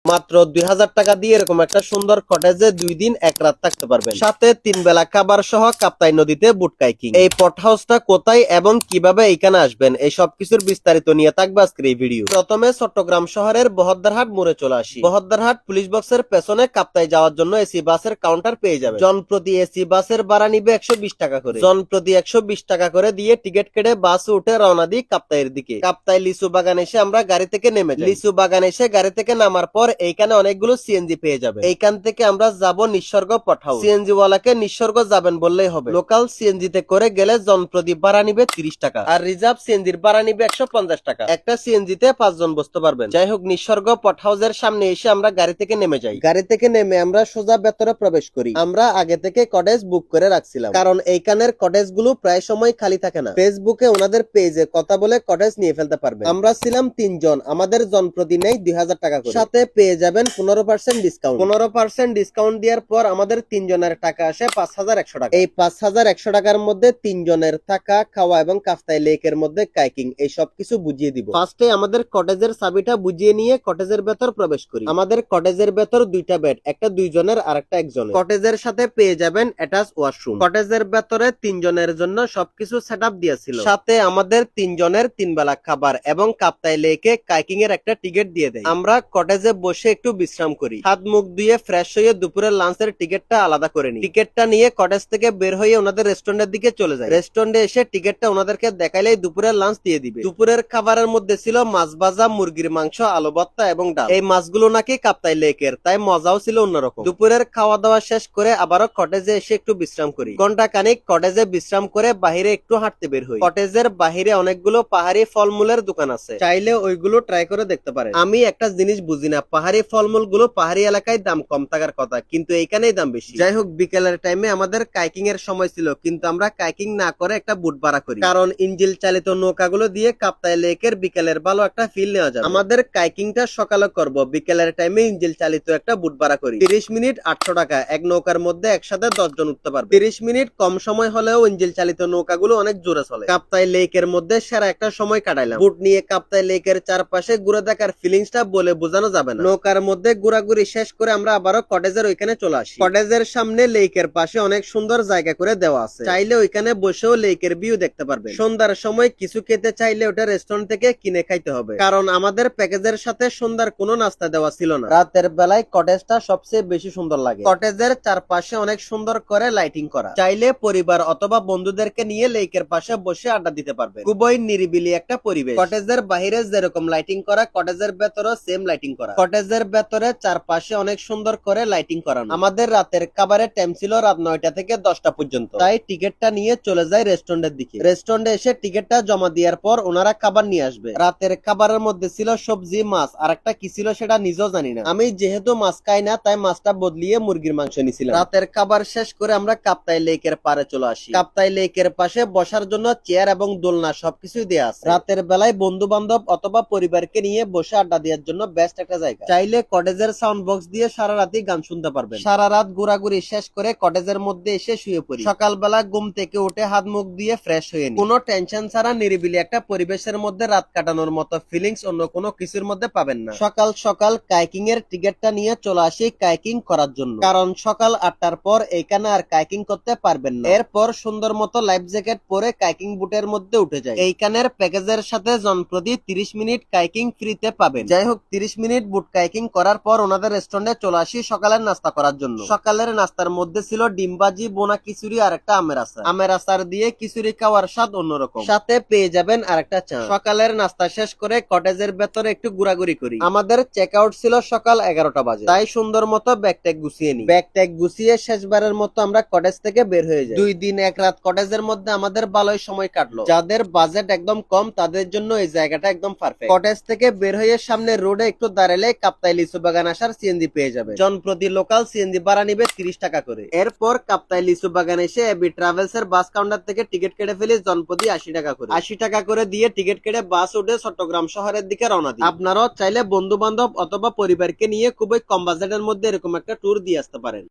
মাত্র 2000 টাকা দিয়ে এরকম একটা সুন্দর কটেজে 2 দিন 1 রাত থাকতে পারবেন, সাথে 3 বেলা খাবার সহ কাপ্তাই নদীতে বুট কাইকিং। এই পট হাউসটা কোথায় এবং কিভাবে এখানে আসবেন এই সবকিছুর বিস্তারিত নিয়ে থাকবে আজকের এই ভিডিও। প্রথমে চট্টগ্রাম শহরের বহদ্দারহাট মোড়ে চলে আসি। বহদ্দারহাট পুলিশ বক্সের পেছনে কাপ্তাই যাওয়ার জন্য এসি বাসের কাউন্টার পেয়ে যাবেন। জনপ্রতি এসি বাসের ভাড়া নিবে 120 টাকা করে। জনপ্রতি 120 টাকা করে দিয়ে টিকিট কেটে বাসে উঠে রওনা দিই কাপ্তাইয়ের দিকে। কাপ্তাই লিচু বাগান এসে আমরা গাড়ি থেকে নেমে যাই। লিচু বাগান এসে গাড়ি থেকে নামার পর এইখানে অনেকগুলো সিএনজি পেয়ে যাবে। এইখান থেকে আমরা যাব নিঃস্বর্গ পট হাউস। সিএনজি ওয়ালাকে নিঃস্বর্গ যাবেন বললেই হবে। লোকাল সিএনজি তে করে গেলে জনপ্রতি ভাড়া নিবে 30 টাকা, আর রিজার্ভ সিএনজির ভাড়া নিবে 150 টাকা। একটা সিএনজি তে 5 জন বসতে পারবেন। যাই হোক, নিঃস্বর্গ পট হাউসের সামনে এসে আমরা গাড়ি থেকে নেমে যাই। গাড়ি থেকে নেমে আমরা সোজা ভেতরে প্রবেশ করি। আমরা আগে থেকে কটেজ বুক করে রাখছিলাম, কারণ এইখানের কটেজ গুলো প্রায় সময় খালি থাকে না। ফেসবুকে ওনাদের পেজে কথা বলে কটেজ নিয়ে ফেলতে পারবেন। আমরা ছিলাম 3 জন, আমাদের জনপ্রতি নেই 2000 টাকা করে, সাথে পেয়ে যাবেন 15% ডিসকাউন্ট। 15% ডিসকাউন্ট দেওয়ার পর আমাদের 3 জনের টাকা আসে 5100 টাকা। এই 5100 টাকার মধ্যে 3 জনের থাকা, খাওয়া এবং কাপ্তাই লেকের মধ্যে কাইকিং এই সবকিছু বুঝিয়ে দিব। ফার্স্টে আমাদের কটেজের চাবিটা বুঝিয়ে নিয়ে কটেজের ভেতর প্রবেশ করি। আমাদের কটেজের ভেতর 2টা বেড, একটা 2 জনের আর একটা 1 জনের। কটেজের সাথে পেয়ে যাবেন অ্যাটাচ ওয়াশরুম। কটেজের ভেতরে 3 জনের জন্য সবকিছু সেটআপ দিয়েছিল, সাথে আমাদের 3 জনের 3 বেলা খাবার এবং কাপ্তাই লেকে কাইকিং এর একটা টিকিট দিয়ে দেয়। আমরা কটেজে বসে একটু বিশ্রাম করি, হাত মুখ ধুয়ে ফ্রেশ হয়ে দুপুরের লাঞ্চের টিকিটটা আলাদা করে নিই। টিকিটটা নিয়ে কটেজ থেকে বের হয়ে ওনাদের রেস্টুরেন্টের দিকে চলে যায়। রেস্টুরেন্টে এসে টিকিটটা ওনাদেরকে দেখাইলেই দুপুরের লাঞ্চ দিয়ে দিবে। দুপুরের খাবারের মধ্যে ছিল মাছ ভাজা, মুরগির মাংস, আলু ভর্তা এবং ডাল। এই মাছগুলো নাকি কাপ্তাই লেকের, তাই মজাও ছিল অন্যরকম। দুপুরের খাওয়া দাওয়া শেষ করে আবারও কটেজে এসে একটু বিশ্রাম করি। ঘন্টা খানিক কটেজে বিশ্রাম করে বাহিরে একটু হাঁটতে বের হই। কটেজের বাহিরে অনেকগুলো পাহাড়ি ফলমূলের দোকান আছে, চাইলে ওইগুলো ট্রাই করে দেখতে পারেন। আমি একটা জিনিস বুঝি না, পাহাড়ি ফলমূল গুলো পাহাড়ি এলাকায় দাম কম থাকার কথা, কিন্তু এইখানেই দাম বেশি। যাই হোক, বিকেলের টাইমে আমাদের কাইকিং এর সময় ছিল, কিন্তু আমরা কাইকিং না করে একটা বুট ভাড়া করি, কারণ ইঞ্জিল চালিত নৌকাগুলো দিয়ে কাপ্তাই লেকের বিকেলের ভালো একটা ফিল নেওয়া যাবে। আমাদের কাইকিংটা সকালে করব, বিকেলের টাইমে ইঞ্জিল চালিত একটা বুট ভাড়া করি। 30 মিনিট 800 টাকা। এক নৌকার মধ্যে একসাথে 10 জন উঠতে পারবে। 30 মিনিট কম সময় হলেও ইঞ্জিল চালিত নৌকাগুলো অনেক জোরে চলে। কাপ্তাই লেকের মধ্যে সেরা একটা সময় কাটাইলাম। বুট নিয়ে কাপ্তাই লেকের চারপাশে ঘুরে দেখার ফিলিংসটা বলে বোঝানো যাবে না। নৌকার মধ্যে ঘোরাঘুরি শেষ করে আমরা আবারও কটেজের ওইখানে চলে আসি। কটেজের সামনে লেকের পাশে অনেক সুন্দর জায়গা করে দেওয়া আছে, চাইলে ওইখানে বসেও লেকের ভিউ দেখতে পারবে। সন্ধ্যার সময় কিছু খেতে চাইলে ওটা রেস্টুরেন্ট থেকে কিনে খাইতে হবে, কারণ আমাদের প্যাকেজের সাথে সন্ধ্যার কোনো নাস্তা দেওয়া ছিল না। রাতের বেলায় কটেজটা সবচেয়ে বেশি সুন্দর লাগে। কটেজের চারপাশে অনেক সুন্দর করে লাইটিং করা, চাইলে পরিবার অথবা বন্ধুদেরকে নিয়ে লেকের পাশে বসে আড্ডা দিতে পারবে। খুবই নিরিবিলি একটা পরিবেশ। কটেজের বাইরে যেরকম লাইটিং করা, কটেজের ভেতরে সেম লাইটিং করা। কটেজের ভেতরে চারপাশে অনেক সুন্দর করে লাইটিং করানো। আমাদের রাতের খাবারের টাইম ছিল রাত 9টা থেকে 10টা পর্যন্ত, তাই টিকিটটা নিয়ে চলে যায় রেস্টুরেন্টের দিকে। রেস্টুরেন্টে এসে টিকিটটা জমা দেওয়ার পর ওনারা খাবার নিয়ে আসবে। রাতের খাবারের মধ্যে ছিল সবজি, মাছ, আর একটা কি ছিল সেটা নিজেও জানি না। আমি যেহেতু মাছ খাই না, তাই মাছটা বদলিয়ে মুরগির মাংস নিয়েছিলাম। রাতের খাবার শেষ করে আমরা কাপ্তাই লেকের পারে চলে আসি। কাপ্তাই লেকের পাশে বসার জন্য চেয়ার এবং দোলনা সবকিছুই দেয়া আছে। রাতের বেলায় বন্ধু বান্ধব অথবা পরিবারকে নিয়ে বসে আড্ডা দেওয়ার জন্য বেস্ট একটা জায়গা। চাইলে কটেজের সাউন্ড বক্স দিয়ে সারা রাতই গান শুনতে পারবেন। সারা রাত ঘোরাঘুরি শেষ করে কটেজের মধ্যে এসে শুয়ে পড়ি। সকালবেলা ঘুম থেকে উঠে হাত মুখ দিয়ে ফ্রেশ হয়ে নিই। কোনো টেনশন ছাড়া নিরিবিলি একটা পরিবেশের মধ্যে রাত কাটানোর মতো ফিলিংস অন্য কোনো কিছুর মধ্যে পাবেন না। সকাল সকাল কাইকিং এর টিকিটটা নিয়ে চলে আসি কাইকিং করার জন্য, কারণ সকাল 8টার পর এইখানে আর কাইকিং করতে পারবেন না। এরপর সুন্দর মতো লাইফ জ্যাকেট পরে কাইকিং বুটের মধ্যে উঠে যায়। এইখানের প্যাকেজের সাথে জনপ্রতি 30 মিনিট কাইকিং ফ্রিতে পাবেন। যাই হোক, 30 মিনিট বুট কাইকিং করার পর ওনাদের রেস্টুরেন্টে চলে আসি সকালের নাস্তা করার জন্য। সকালের নাস্তার মধ্যে ছিল ডিমবাজি, বোনা খিচুড়ি আর একটা আমের আচার। আমের আচার দিয়ে খিচুড়ি খাওয়ার স্বাদ অন্যরকম, সাথে পেয়ে যাবেন আর একটা চা। সকালের নাস্তা শেষ করে কটেজের ভেতরে একটু ঘোরাঘুরি করি। আমাদের চেক আউট ছিল সকাল 11টা বাজে, তাই সুন্দর মতো ব্যাগ ট্যাগ গুছিয়ে নিই। ব্যাগ ট্যাগ গুছিয়ে শেষবারের মতো আমরা কটেজ থেকে বের হয়ে যাই। 2 দিন 1 রাত কটেজের মধ্যে আমাদের ভালোই সময় কাটলো। যাদের বাজেট একদম কম তাদের জন্য এই জায়গাটা একদম পারফেক্ট। কটেজ থেকে বের হয়ে সামনে রোডে একটু দাঁড়ালে কাপ্তাই লিচু বাগান আসার সিএনজি পেয়ে যাবে। জনপ্রতি লোকাল সিএনজি ভাড়া নিবে 30 টাকা করে। এরপর কাপ্তাই লিচু বাগান এসে এবি ট্রাভেলস এর বাস কাউন্টার থেকে টিকিট কেটে ফেলি জনপ্রতি 80 টাকা করে। 80 টাকা করে দিয়ে টিকিট কেটে বাস উঠে চট্টগ্রাম শহরের দিকে রওনা দিই। আপনারাও চাইলে বন্ধু বান্ধব অথবা পরিবারকে নিয়ে খুবই কম বাজেটের মধ্যে এরকম একটা ট্যুর দিয়ে আসতে পারেন।